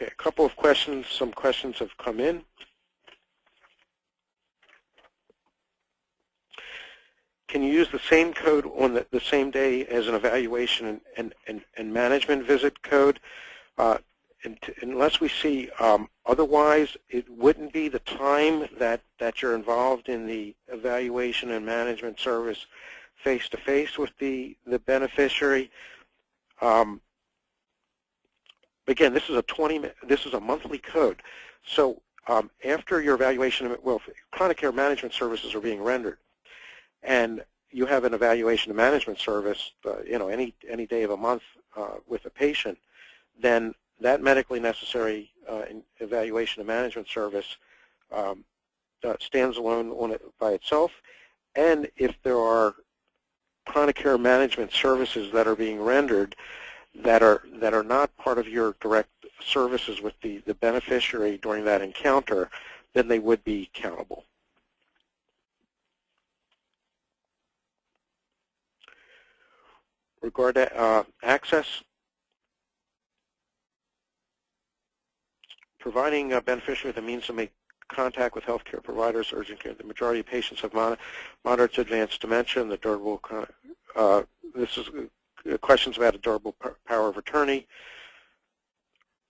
Okay, a couple of questions. Some questions have come in. Can you use the same code on the same day as an evaluation and management visit code? Unless we see otherwise, it wouldn't be the time that you're involved in the evaluation and management service face-to-face with the beneficiary. Again, this is a monthly code. So after your evaluation, well, chronic care management services are being rendered, and you have an evaluation and management service, any day of a month with a patient, then that medically necessary evaluation and management service stands alone on it by itself. And if there are chronic care management services that are being rendered that are not part of your direct services with the beneficiary during that encounter, then they would be countable. Regarding access, providing a beneficiary with a means to make contact with healthcare providers, urgent care. The majority of patients have moderate to advanced dementia, and the durable. This is questions about a durable power of attorney.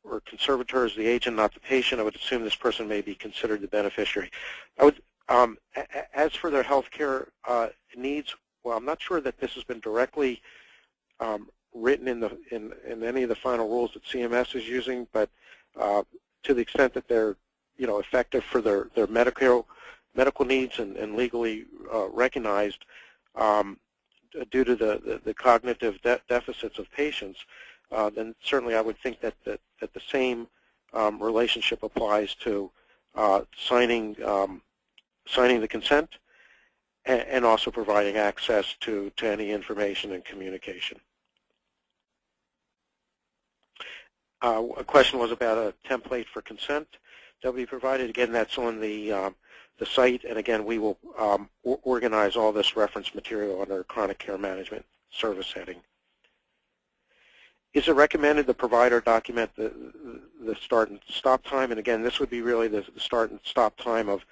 Or conservator is the agent, not the patient. I would assume this person may be considered the beneficiary. I would, as for their healthcare needs, well, I'm not sure that this has been directly written in any of the final rules that CMS is using, but to the extent that they're effective for their medical needs and legally recognized due to the cognitive deficits of patients, then certainly I would think that the same relationship applies to signing the consent and also providing access to any information and communication. A question was about a template for consent that will be provided. Again, that's on the site, and again, we will organize all this reference material under chronic care management service heading. Is it recommended the provider document the start and stop time? And again, this would be really the start and stop time of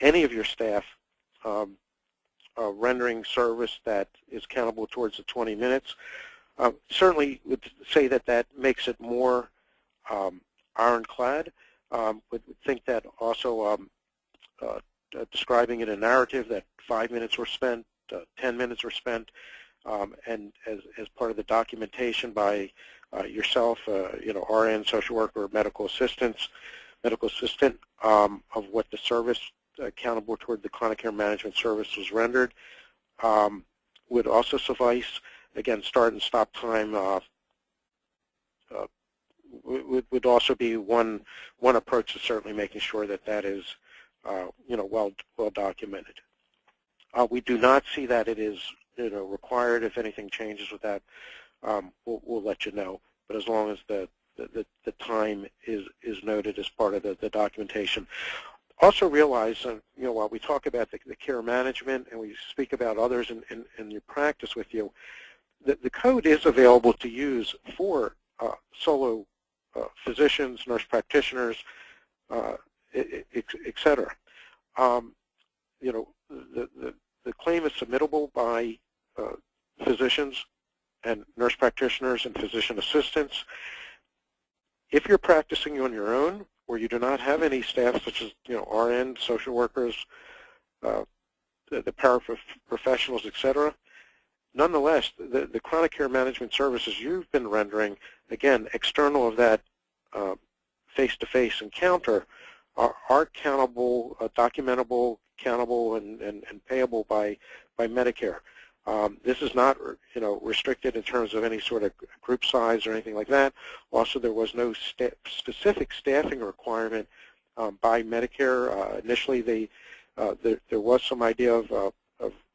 any of your staff rendering service that is countable towards the 20 minutes. Certainly would say that makes it more ironclad. Would think that also describing in a narrative that 5 minutes were spent, 10 minutes were spent, and as part of the documentation by yourself, RN, social worker, medical assistant, of what the service accountable toward the chronic care management service was rendered, would also suffice. Again, start and stop time would also be one approach to certainly making sure that is well documented. We do not see that it is required. If anything changes with that, we'll let you know. But as long as the time is noted as part of the documentation. Also realize, while we talk about the care management and we speak about others in your practice with you, the code is available to use for solo physicians, nurse practitioners, et cetera. The claim is submittable by physicians and nurse practitioners and physician assistants. If you're practicing on your own, or you do not have any staff such as RN, social workers, the paraprofessionals, et cetera, nonetheless, the chronic care management services you've been rendering, again, external of that face-to-face encounter, are countable, documentable, countable, and payable by Medicare. This is not restricted in terms of any sort of group size or anything like that. Also, there was no specific staffing requirement by Medicare. Initially, there was some idea of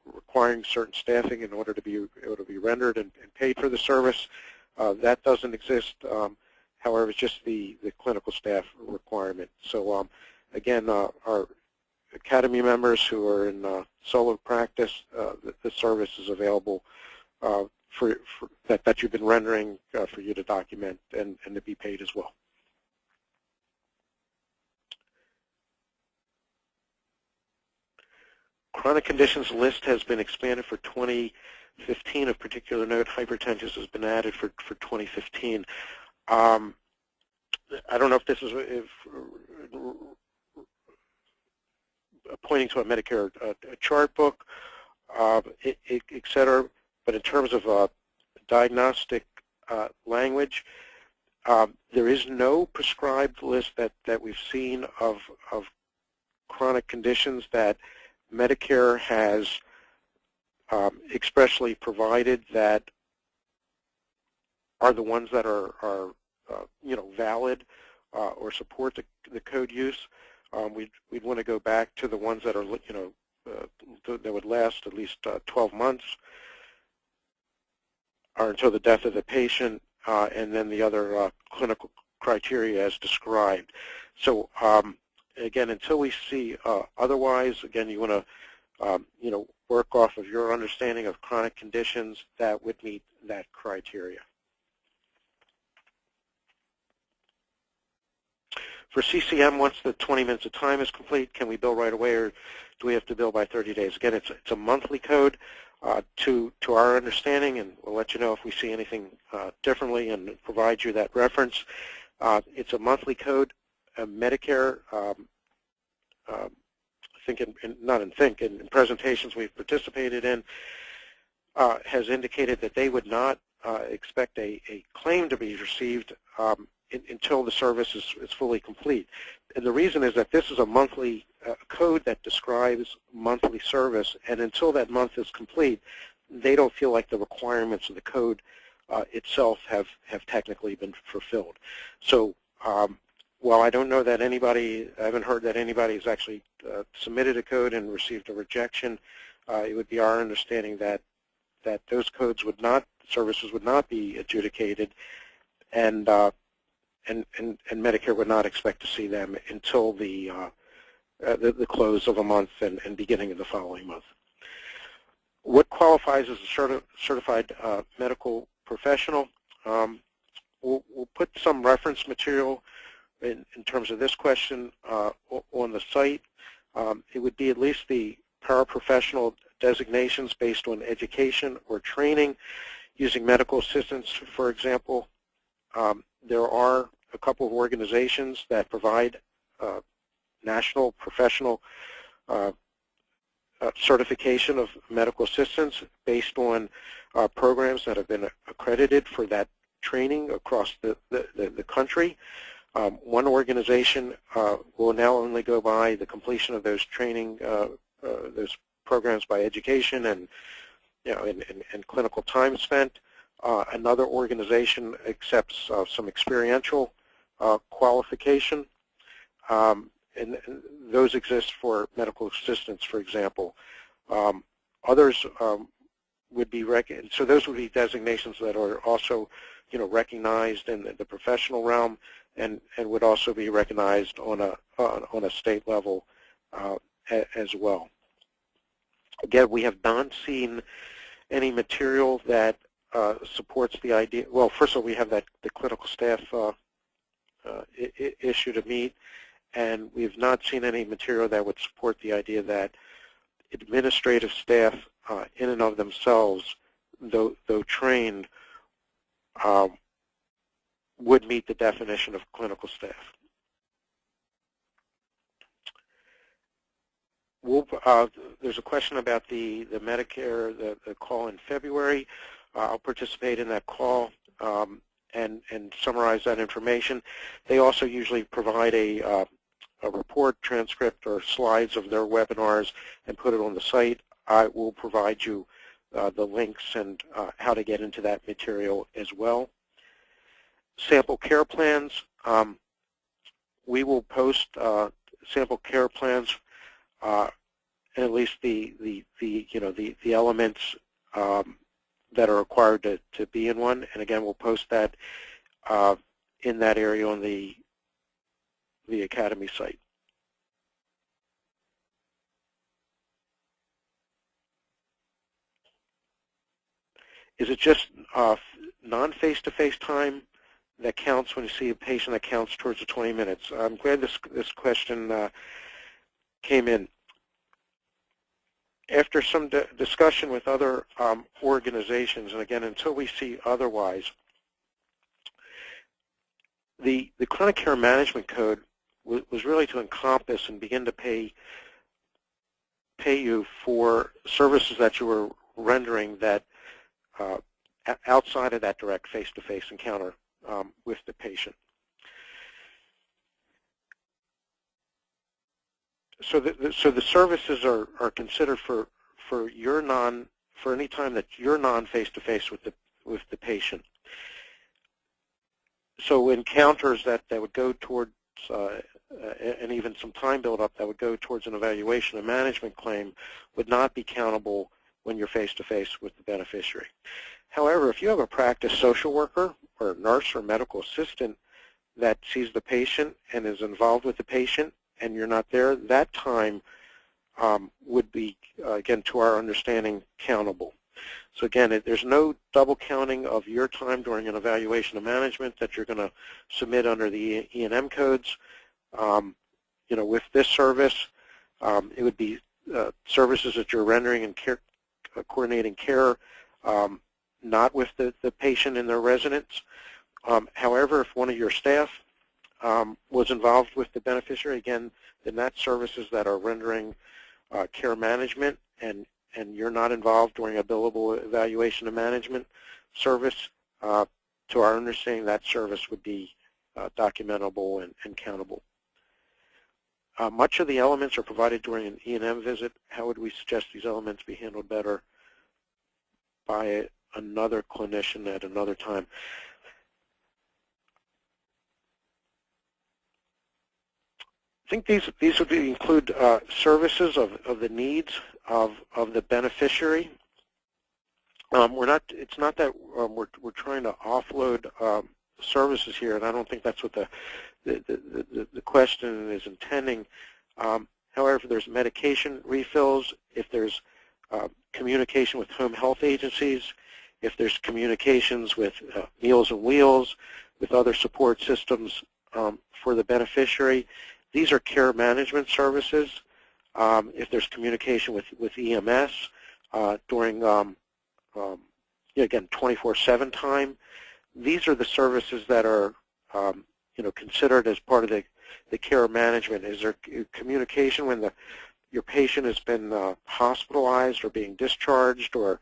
requiring certain staffing in order to be rendered and paid for the service. That doesn't exist. However, it's just the clinical staff requirement. So again, our Academy members who are in solo practice, the service is available that you've been rendering for you to document and to be paid as well. Chronic conditions list has been expanded for 2015. Of particular note, hypertension has been added for 2015. I don't know if this is pointing to a Medicare a chart book, et cetera, but in terms of diagnostic language, there is no prescribed list that we've seen of chronic conditions that Medicare has expressly provided that are the ones that are valid or support the code use. We'd want to go back to the ones that are that would last at least 12 months or until the death of the patient, and then the other clinical criteria as described. So again, until we see otherwise, again, you want to work off of your understanding of chronic conditions that would meet that criteria. For CCM, once the 20 minutes of time is complete, can we bill right away, or do we have to bill by 30 days? Again, it's a monthly code to our understanding, and we'll let you know if we see anything differently and provide you that reference. It's a monthly code. Medicare, in presentations we've participated in, has indicated that they would not expect a claim to be received until the service is fully complete. And the reason is that this is a monthly code that describes monthly service, and until that month is complete, they don't feel like the requirements of the code itself have technically been fulfilled. So while I don't know that I haven't heard that anybody has actually submitted a code and received a rejection, it would be our understanding that those codes services would not be adjudicated, and Medicare would not expect to see them until the close of a month and beginning of the following month. What qualifies as a certified medical professional? We'll put some reference material in terms of this question on the site. It would be at least the paraprofessional designations based on education or training using medical assistants, for example. There are a couple of organizations that provide national professional certification of medical assistants based on programs that have been accredited for that training across the country. One organization will now only go by the completion of those training, those programs by education and clinical time spent. Another organization accepts some experiential qualification, and those exist for medical assistants, for example. Others would be so those would be designations that are also recognized in the professional realm, and would also be recognized on a state level as well. Again, we have not seen any material that supports the idea. Well, first of all, we have the clinical staff issue to meet, and we've not seen any material that would support the idea that administrative staff in and of themselves, though trained, would meet the definition of clinical staff. There's a question about the Medicare, the call in February. I'll participate in that call and summarize that information. They also usually provide a report, transcript, or slides of their webinars and put it on the site. I will provide you the links and how to get into that material as well. Sample care plans. We will post sample care plans, and at least the elements that are required to be in one. And again, we'll post that in that area on the Academy site. Is it just non-face-to-face time that counts when you see a patient that counts towards the 20 minutes? I'm glad this question came in. After some discussion with other organizations, and again, until we see otherwise, the chronic care management code was really to encompass and begin to pay you for services that you were rendering that outside of that direct face-to-face encounter with the patient. So the services are considered for any time that you're non-face-to-face with the patient. So encounters that would go towards and even some time build-up that would go towards an evaluation and management claim would not be countable when you're face-to-face with the beneficiary. However, if you have a practice social worker or nurse or medical assistant that sees the patient and is involved with the patient and you're not there, that time would be, again, to our understanding, countable. So again, there's no double counting of your time during an evaluation of management that you're going to submit under the E&M codes. You know, with this service, it would be services that you're rendering and coordinating care, not with the patient and their residence. However, if one of your staff was involved with the beneficiary, again, then that's services that are rendering care management, and you're not involved during a billable evaluation and management service. To our understanding, that service would be documentable and countable. Much of the elements are provided during an E&M visit. How would we suggest these elements be handled better by another clinician at another time? I think these would include services of the needs of the beneficiary. It's not that we're trying to offload services here, and I don't think that's what the question is intending. However, if there's medication refills, if there's communication with home health agencies, if there's communications with Meals on Wheels, with other support systems for the beneficiary, these are care management services. If there's communication with EMS during, again, 24/7 time, these are the services that are considered as part of the care management. Is there communication when your patient has been hospitalized or being discharged, or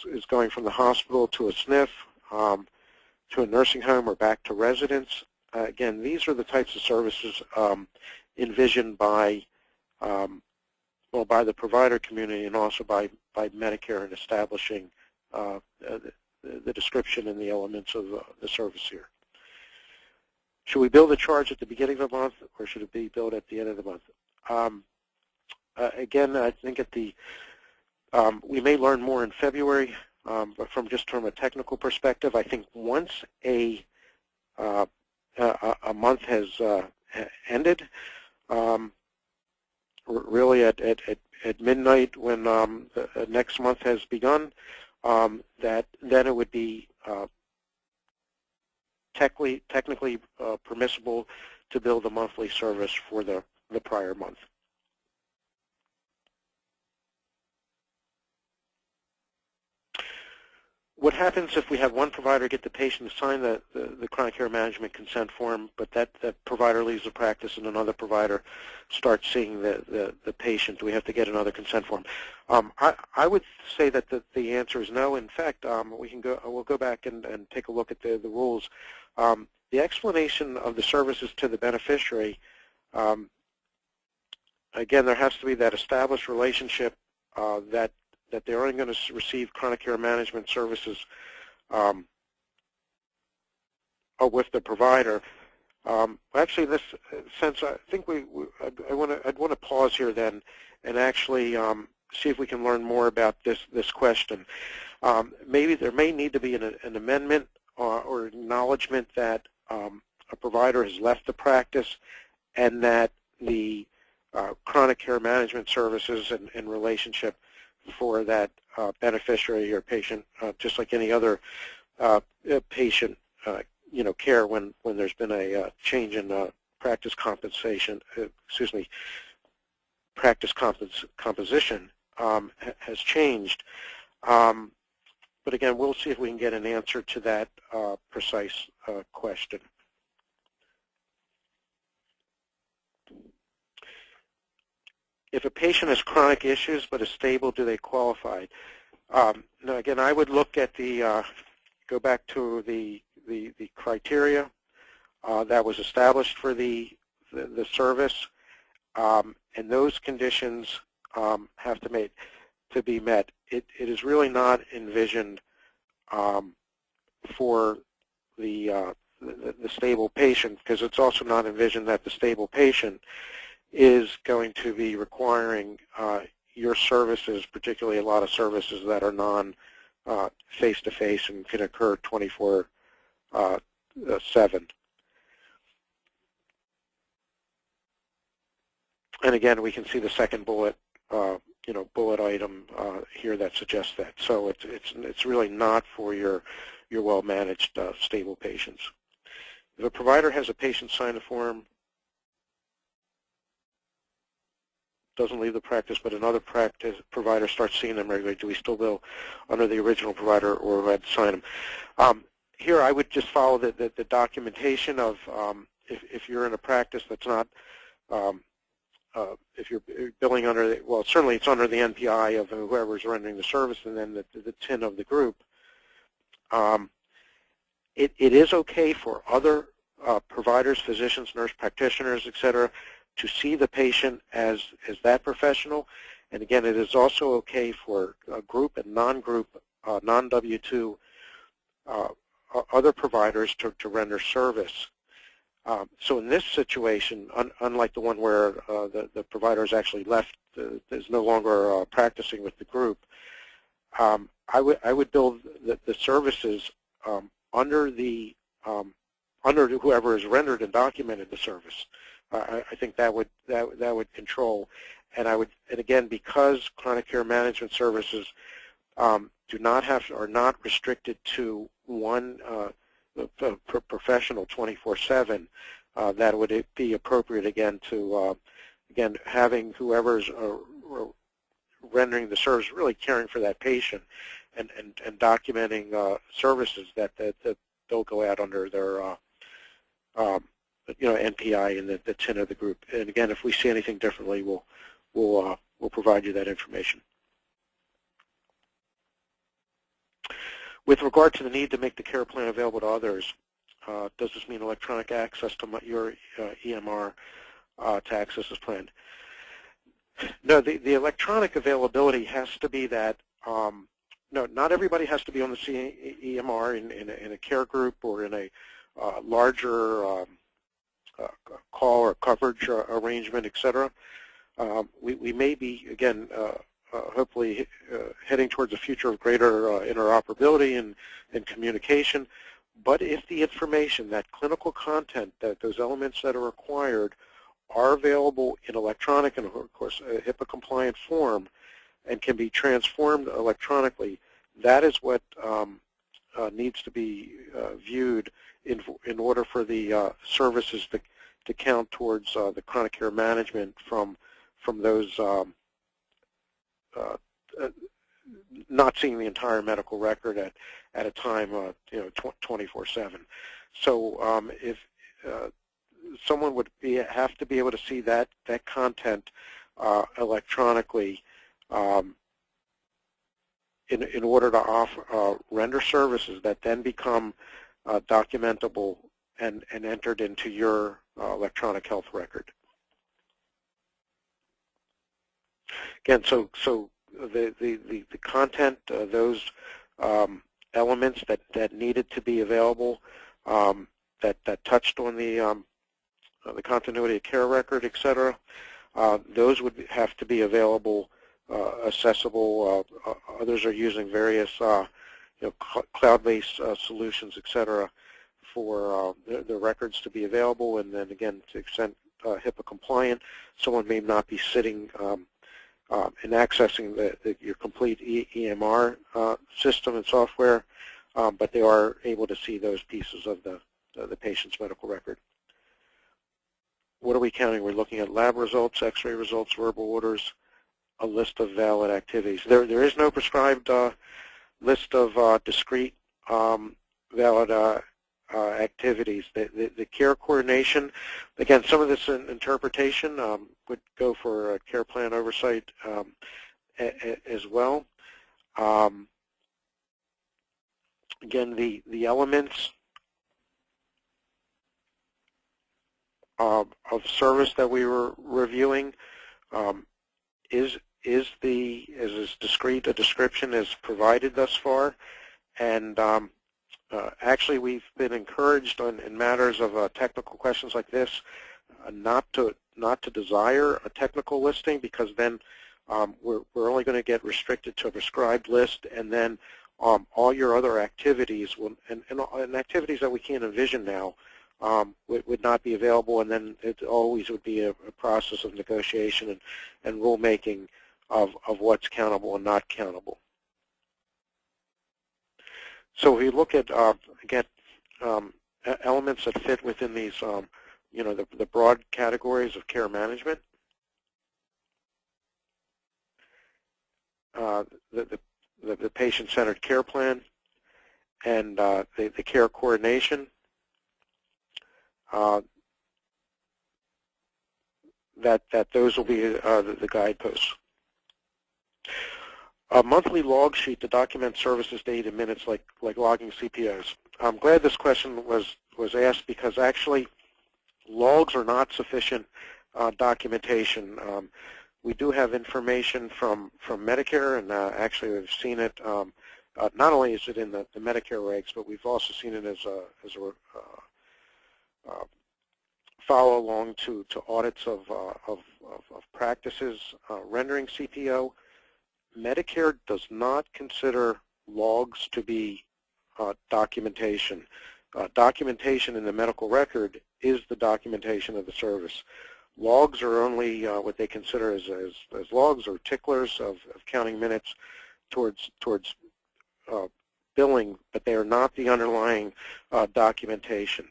is going from the hospital to a SNF, to a nursing home, or back to residence? Again, these are the types of services envisioned by the provider community and also by Medicare in establishing the description and the elements of the service here. Should we bill the charge at the beginning of the month, or should it be billed at the end of the month? Again, I think we may learn more in February, but from a technical perspective, I think once a month has ended, really at midnight when the next month has begun, that then it would be technically permissible to bill the monthly service for the prior month. What happens if we have one provider get the patient to sign the chronic care management consent form, but that provider leaves the practice and another provider starts seeing the patient? Do we have to get another consent form? I would say that the answer is no. In fact, we'll go back and take a look at the rules. The explanation of the services to the beneficiary, again, there has to be that established relationship that they're only going to receive chronic care management services with the provider. Actually, in this sense, I think I'd want to pause here then and actually see if we can learn more about this question. Maybe there may need to be an amendment or acknowledgement that a provider has left the practice and that the chronic care management services and relationship for that beneficiary or patient, just like any other patient care when there's been a change in practice compensation. Practice composition has changed. But again, we'll see if we can get an answer to that precise question. If a patient has chronic issues but is stable, do they qualify? Now, again, I would look at go back to the criteria that was established for the service, and those conditions have to be met. It is really not envisioned for the stable patient, because it's also not envisioned that the stable patient is going to be requiring your services, particularly a lot of services that are non-face-to-face and can occur 24/7. And again, we can see the second bullet, bullet item here that suggests that. So it's really not for your well-managed stable patients. If a provider has a patient sign a form, doesn't leave the practice, but another practice provider starts seeing them regularly, do we still bill under the original provider or who had to sign them? Here I would just follow the documentation of if you're in a practice that's not, if you're billing under, well, certainly it's under the NPI of whoever's rendering the service, and then the TIN of the group. It is okay for other providers, physicians, nurse practitioners, et cetera, to see the patient as that professional. And again, it is also okay for group and non-group, non-W2 other providers to render service. So in this situation, unlike the one where the provider is actually left, is no longer practicing with the group, I would build the services under whoever has rendered and documented the service. I think that would control, and again, because chronic care management services are not restricted to one professional 24/7, that would be appropriate again to having whoever's rendering the service really caring for that patient and documenting services that they'll go out under their NPI and the TIN of the group. And again, if we see anything differently, we'll provide you that information. With regard to the need to make the care plan available to others, does this mean electronic access to your EMR to access this plan? No, the electronic availability has to be that, no, not everybody has to be on the EMR in a care group or in a larger call or coverage arrangement, et cetera. We may be, again, hopefully heading towards a future of greater interoperability and communication. But if the information, that clinical content, those elements that are required are available in electronic and, of course, a HIPAA-compliant form and can be transformed electronically, that is what needs to be viewed in order for the services to count towards the chronic care management from those not seeing the entire medical record at a time 24/7. So if someone would have to be able to see that content electronically in order to render services that then become documentable and entered into your electronic health record. Again, so the content, those elements that needed to be available, that touched on the continuity of care record, et cetera, those would have to be available, accessible. Others are using various cloud-based solutions, et cetera, for the records to be available. And then again, to the extent HIPAA compliant, someone may not be sitting and accessing your complete EMR system and software. but they are able to see those pieces of the patient's medical record. What are we counting? We're looking at lab results, x-ray results, verbal orders, a list of valid activities. There is no prescribed list of discrete valid activities. The care coordination, again, some of this interpretation would go for care plan oversight as well. Again, the elements of service that we were reviewing is as discrete a description as provided thus far, and actually we've been encouraged in matters of technical questions like this not to desire a technical listing, because then we're only going to get restricted to a prescribed list, and then all your other activities will, and activities that we can't envision now would not be available, and then it always would be a process of negotiation and rulemaking of what's countable and not countable. So if you look at, again, elements that fit within these, the broad categories of care management, the patient-centered care plan, and the care coordination, that those will be the guideposts. A monthly log sheet to document services data in minutes, like logging CPOs. I'm glad this question was asked, because actually logs are not sufficient documentation. We do have information from Medicare, and actually we've seen it. Not only is it in the Medicare regs, but we've also seen it as a follow along to audits of practices rendering CPO. Medicare does not consider logs to be documentation. Documentation in the medical record is the documentation of the service. Logs are only what they consider as logs or ticklers of counting minutes towards billing, but they are not the underlying documentation.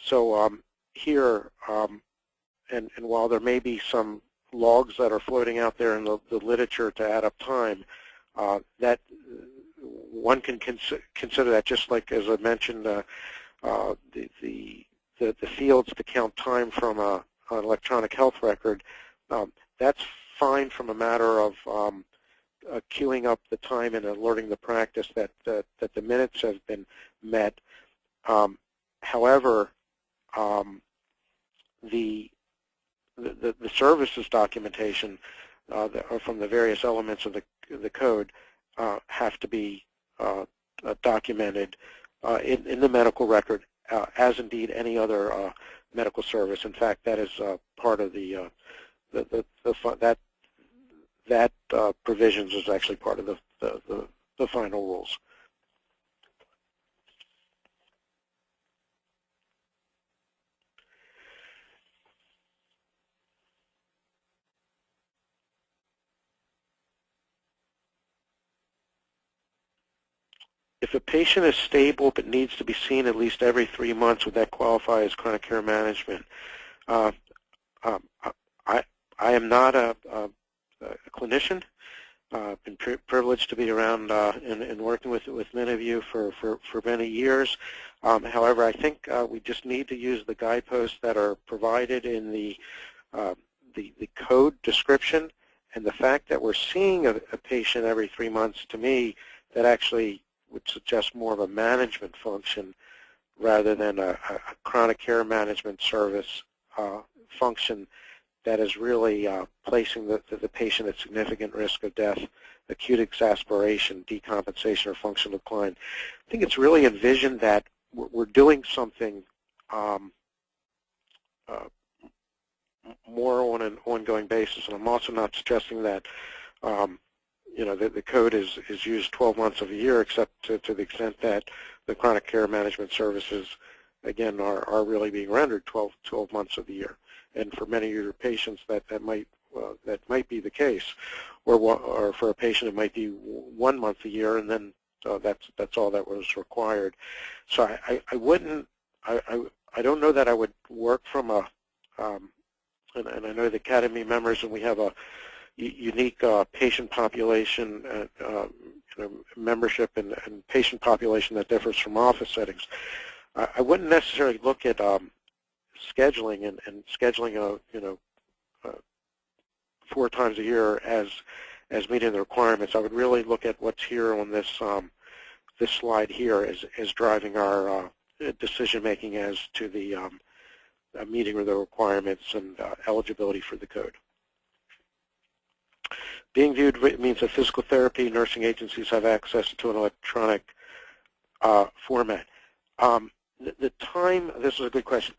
So here, and while there may be some logs that are floating out there in the literature to add up time, that one can consider that, just like, as I mentioned, the fields to count time from an electronic health record. That's fine from a matter of queuing up the time and alerting the practice that the minutes have been met. However, the services documentation from the various elements of the code have to be documented in the medical record, as indeed any other medical service. In fact, that is part of that provisions is actually part of the final rules. If a patient is stable but needs to be seen at least every 3 months, would that qualify as chronic care management? I am not a clinician. I've been privileged to be around and working with many of you for many years. However, I think we just need to use the guideposts that are provided in the code description, and the fact that we're seeing a patient every 3 months, to me, that actually would suggest more of a management function rather than a chronic care management service function that is really placing the patient at significant risk of death, acute exasperation, decompensation, or functional decline. I think it's really envisioned that we're doing something more on an ongoing basis, and I'm also not suggesting that the code is used 12 months of a year, except to the extent that the chronic care management services, again, are really being rendered 12 months of the year. And for many of your patients, that might be the case, or for a patient it might be 1 month a year, and then So that's all that was required. So I wouldn't, I don't know that I would work from a, and I know the Academy members, and we have a unique patient population, membership and patient population that differs from office settings. I wouldn't necessarily look at scheduling and scheduling 4 times a year as meeting the requirements. I would really look at what's here on this this slide here as driving our decision making as to the meeting of the requirements and eligibility for the code. Being viewed means that physical therapy nursing agencies have access to an electronic format. The time, this is a good question.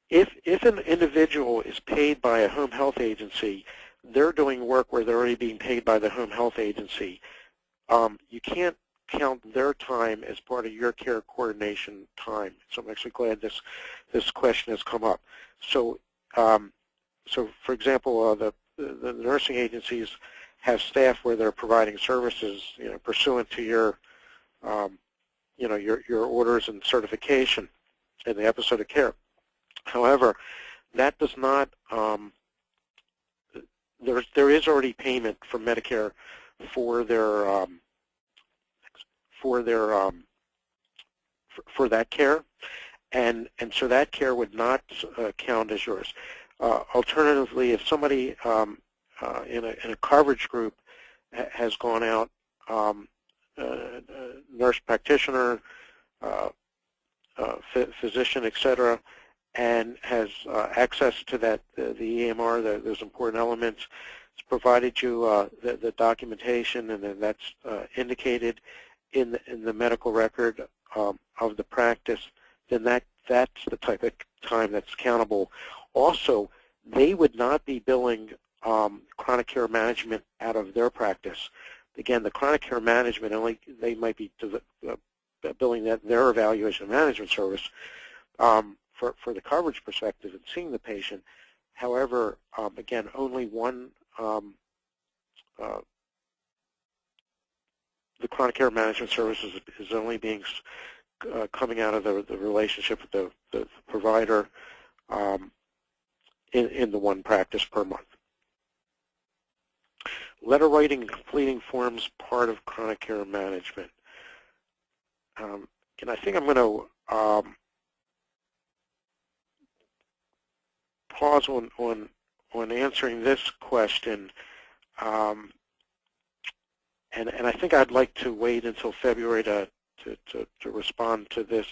If an individual is paid by a home health agency, they're doing work where they're already being paid by the home health agency. You can't count their time as part of your care coordination time. So I'm actually glad this question has come up. So so for example, the nursing agencies have staff where they're providing services, pursuant to your your orders and certification in the episode of care. However, that does not, there is already payment from Medicare for their for that care, and so that care would not count as yours. Alternatively, if somebody in a coverage group has gone out, nurse practitioner, physician, etc., and has access to that the EMR, those important elements, it's provided you the documentation, and then that's indicated in the medical record of the practice, then that's the type of time that's countable. Also, they would not be billing chronic care management out of their practice. Again, the chronic care management, only they might be billing their evaluation management service for the coverage perspective and seeing the patient. However, again, only one, the chronic care management services is only being coming out of the relationship with the provider in the one practice per month. Letter writing and completing forms part of chronic care management. And I think I'm going to pause on answering this question, and I think I'd like to wait until February to respond to this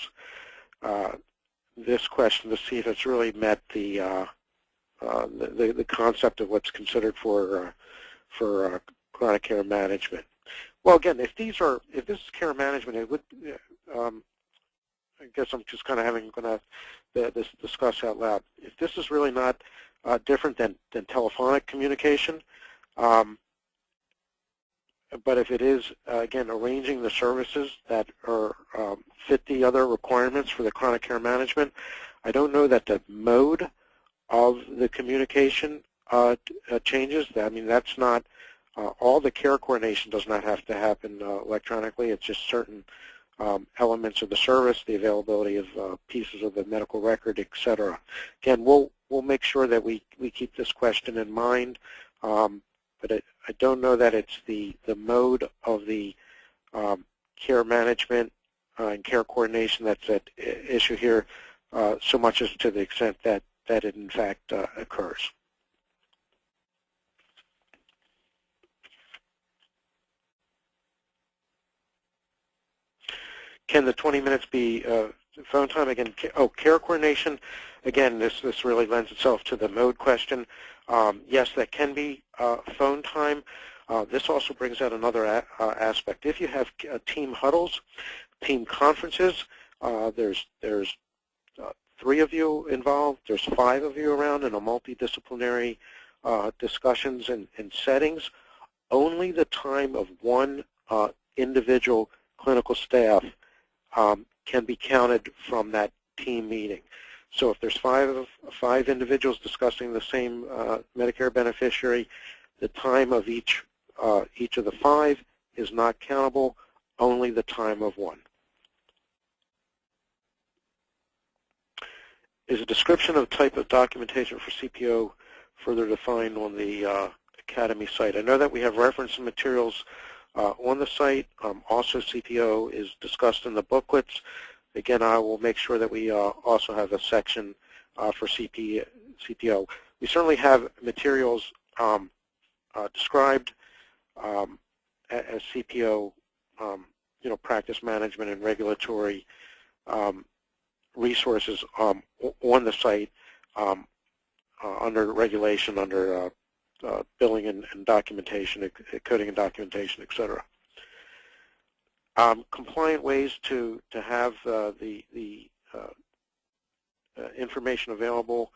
this question to see if it's really met the concept of what's considered for chronic care management. Well, again, if this is care management, it would. I guess I'm just kind of going to discuss out loud. If this is really not different than telephonic communication, but if it is, again, arranging the services that are fit the other requirements for the chronic care management, I don't know that the mode of the communication changes. I mean, that's not, all the care coordination does not have to happen electronically. It's just certain elements of the service, the availability of pieces of the medical record, etc. Again, we'll make sure that we keep this question in mind, but I don't know that it's the mode of the care management and care coordination that's at issue here, so much as to the extent that it in fact occurs. Can the 20 minutes be phone time? Again, care coordination. Again, this really lends itself to the mode question. Yes, that can be phone time. This also brings out another aspect. If you have team huddles, team conferences, there's 3 of you involved, there's 5 of you around in a multidisciplinary discussions and settings, only the time of one individual clinical staff can be counted from that team meeting. So if there's five individuals discussing the same Medicare beneficiary, the time of each of the five is not countable, only the time of one. Is a description of type of documentation for CPO further defined on the Academy site? I know that we have reference materials on the site. Also, CPO is discussed in the booklets. Again, I will make sure that we also have a section for CPO. We certainly have materials described as CPO, practice management and regulatory resources on the site under regulation, under billing and documentation, coding and documentation, etc. Compliant ways to have the information available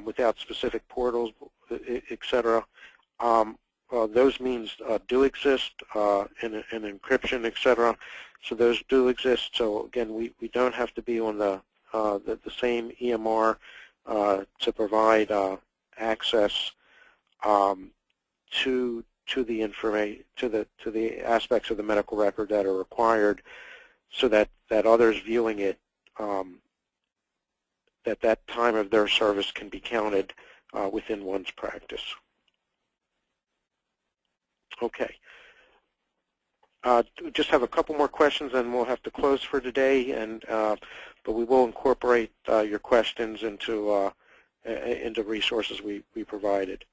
without specific portals, etc. Those means do exist in encryption, etc. So those do exist. So again, we don't have to be on the same EMR to provide access to the information, to the aspects of the medical record that are required, so that others viewing it, that time of their service can be counted within one's practice. Okay. Just have a couple more questions, and we'll have to close for today. And but we will incorporate your questions into resources we provided.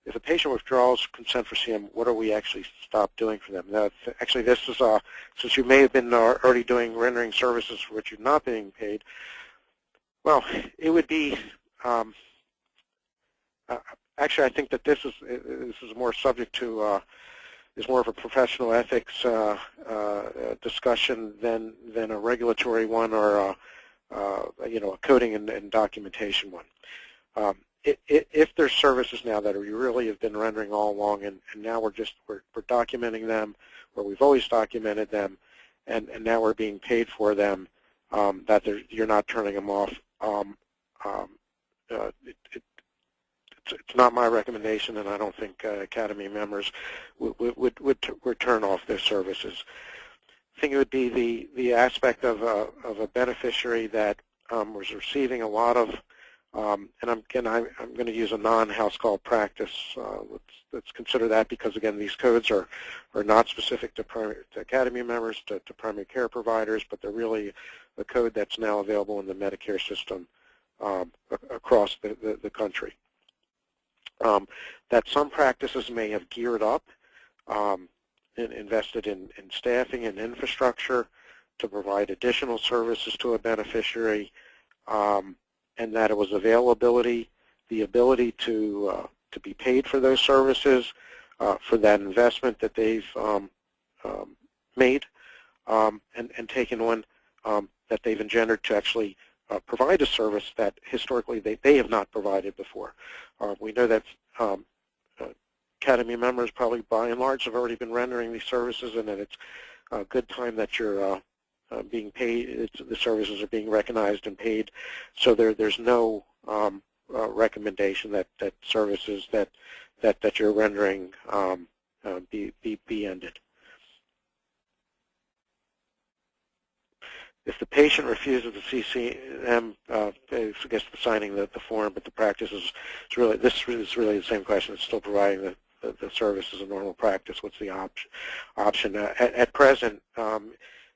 If a patient withdraws consent for CM, what do we actually stop doing for them? Actually, this is since you may have been already rendering services for which you're not being paid. Well, it would be. Actually, I think that this is more subject to is more of a professional ethics discussion than a regulatory one, or a coding and documentation one. If there's services now that we really have been rendering all along, and now we're documenting them, or we've always documented them, and now we're being paid for them, that you're not turning them off. It's not my recommendation, and I don't think Academy members would turn off their services. I think it would be the aspect of a beneficiary that was receiving a lot of, and I'm going to use a non-house call practice. Let's consider that, because again, these codes are not specific to Academy members, to primary care providers, but they're really a code that's now available in the Medicare system across the country. That some practices may have geared up and invested in staffing and infrastructure to provide additional services to a beneficiary, and that it was the ability to be paid for those services, for that investment that they've made and taken on, that they've engendered to actually provide a service that historically they have not provided before. We know that Academy members probably by and large have already been rendering these services, and that it's a good time that you're being paid, the services are being recognized and paid. So there's no recommendation that services that you're rendering be ended. If the patient refuses the CCM, I guess signing the form, but the practice is really, this is really the same question. It's still providing the service as a normal practice. What's the option? At present,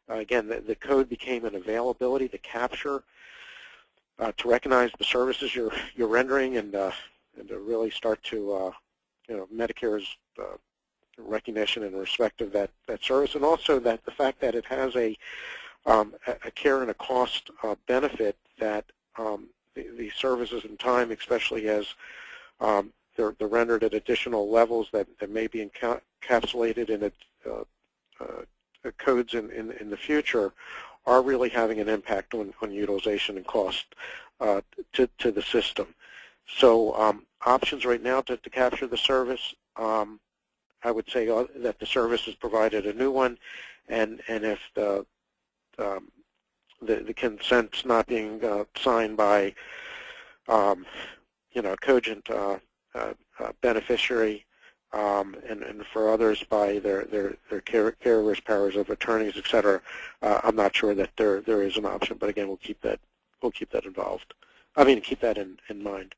again, the code became an availability to capture, to recognize the services you're rendering, and to really start to, Medicare's recognition and respect of that service, and also that the fact that it has a care and a cost benefit, that the services in time, especially as they're rendered at additional levels that may be encapsulated in codes in the future, are really having an impact on utilization and cost to the system. So options right now to capture the service, I would say that the service has provided a new one, and if the the consent's not being signed by a cogent beneficiary, and for others by their carriers, powers of attorneys, etc. I'm not sure that there is an option, but again, we'll keep that involved. Keep that in mind.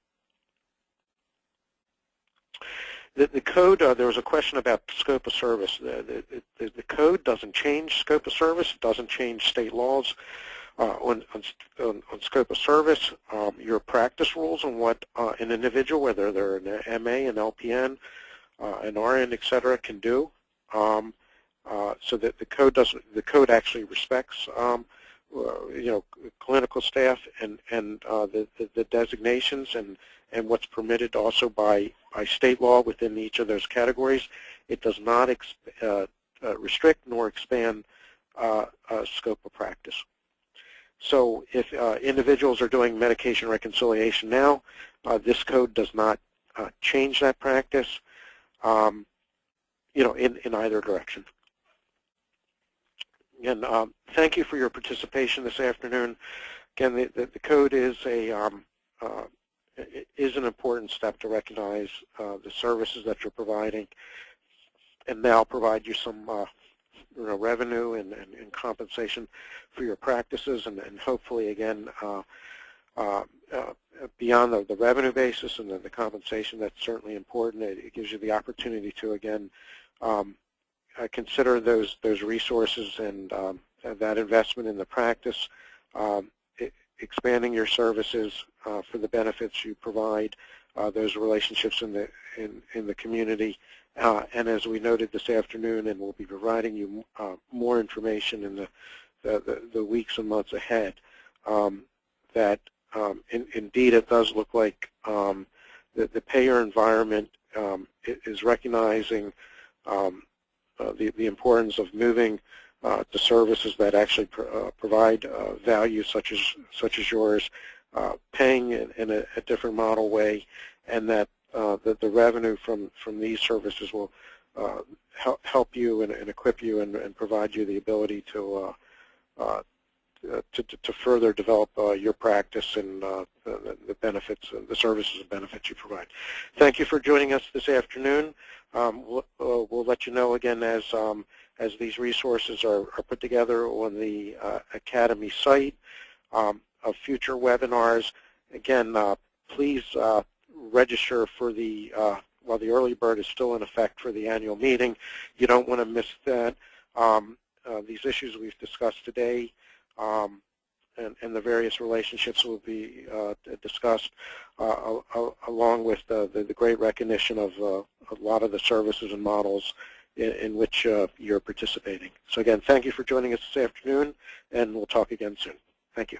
The code, there was a question about scope of service. The code doesn't change scope of service. It doesn't change state laws on scope of service. Your practice rules on what an individual, whether they're an MA, an LPN, an RN, etc., can do. So that the code actually respects clinical staff and the designations and what's permitted also by state law within each of those categories. It does not restrict nor expand scope of practice. So if individuals are doing medication reconciliation now, this code does not change that practice, in either direction. Again, thank you for your participation this afternoon. Again, the code is an important step to recognize the services that you're providing, and now provide you some revenue and compensation for your practices, and hopefully, again, beyond the revenue basis and the compensation, that's certainly important. It gives you the opportunity to, again, consider those resources and that investment in the practice, expanding your services for the benefits you provide, those relationships in the community, and as we noted this afternoon, and we'll be providing you more information in the weeks and months ahead, that indeed it does look like the payer environment is recognizing the importance of moving to services that actually provide value, such as yours, paying in a different model way, and that the revenue from these services will help you and equip you and provide you the ability to further develop your practice and the benefits, the services and benefits you provide. Thank you for joining us this afternoon. We'll let you know again as these resources are put together on the Academy site of future webinars. Again, please register for while the early bird is still in effect for the annual meeting. You don't want to miss that. These issues we've discussed today and the various relationships will be discussed along with the great recognition of a lot of the services and models in which you're participating. So again, thank you for joining us this afternoon, and we'll talk again soon. Thank you.